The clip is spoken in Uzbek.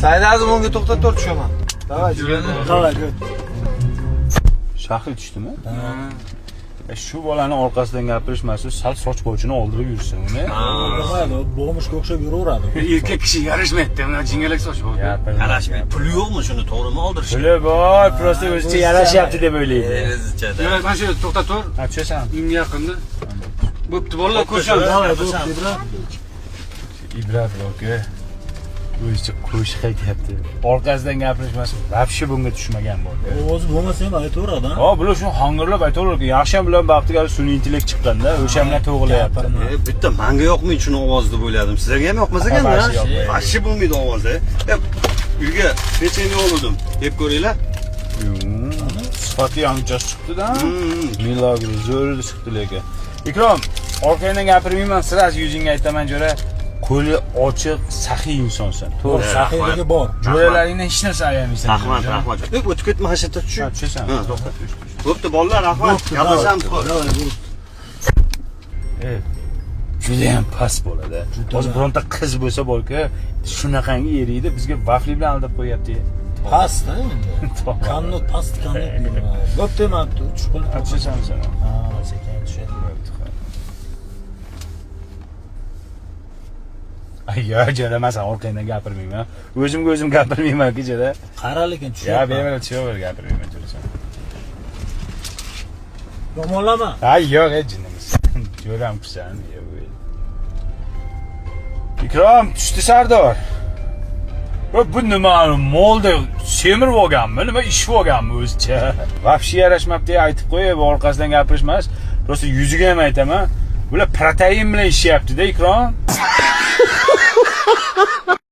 Saydazim unga to'xtab tur tushaman. Davay, Davay. Shahri tushdimi? Shu bolani orqasidan gapirishmasa, sal soch bochini oldirib yursin uni. Mayli, bo'g'imishga o'xshab yuraveradi. Erkak kishi yarashmaydi, mana jingalak soch bor. Yarashmaydi. Puli yo'qmi shuni to'g'rimi oldirish? Puli bor, prosta o'zicha yarashyapti deb o'ylaydi. O'zicha-da. Yo'q, mana shu yerda to'xtab tur. Ha, tushasan. Unga yaqinda. Bo'pti, bolalar ko'rishamiz. Davay, ibrat. Ibrat borku. O'zicha qo'shiq aytyapti. Orqasidan gapirishmasa, vobshe bunga tushmagan bor. Ovozi bo'lmasa ham aytaveradi. Ha, bular shuni hangirlab aytaveradi. Yaxshi bilan baxtiga sun'iy intellekt chiqqanda, o'sha bilan to'g'rilayapti. Bitta menga yoqmaydi shuni ovoz deb o'yladim. Sizlarga ham yoqmas ekanda. Vobshe bo'lmaydi ovozi. Uyga pecheniya oldim. Yeb ko'ringlar. Sifati yangichasi chiqdi-da. Milagro zo'rida chiqdi lekin. Ikrom, orqangdan gapirmayman, siraz yuzingga aytaman jo'ra. Qo'li ochiq, saxiy insonsan. To'g'ri, saxiyligi bor. Jo'ralaringdan hech narsa ayamaysan. Rahmat. O'tib ketma hashatda tushib. Tushasan. Ha, to'xta. Bo'pti, bolalar, rahmat. Gaplashamiz. Juda ham past bo'ladi. Hozir bironta qiz bo'lsa borku, shunaqangi eriydi, bizga vafli bilan aldab qo'yapti. Past-da endi. Qanot past qanot. Bo'pti, men tushib qolib. Tushasan sen. Ha, sekin tushadi. Yo'q, jo'ramasan, orqangdan gapirmayman. O'zim gapirmayman kechada. Qara lekin tushadi. Ya, bemalol tushaver, gapirmayman jo'rasan. Yomonlama. Ha, yo'q, jinnimiz. Jo'ram kusan. Ikrom, tushdi Sardor. Bu nima molda semirib olganmi? Nima ish olganmi o'zicha? Vobshe yarashmabdi aytib qo'yib, orqasidan gapirishmas. Prosta yuziga ham aytaman. Bular protein bilan ishyapti-da, Ikrom.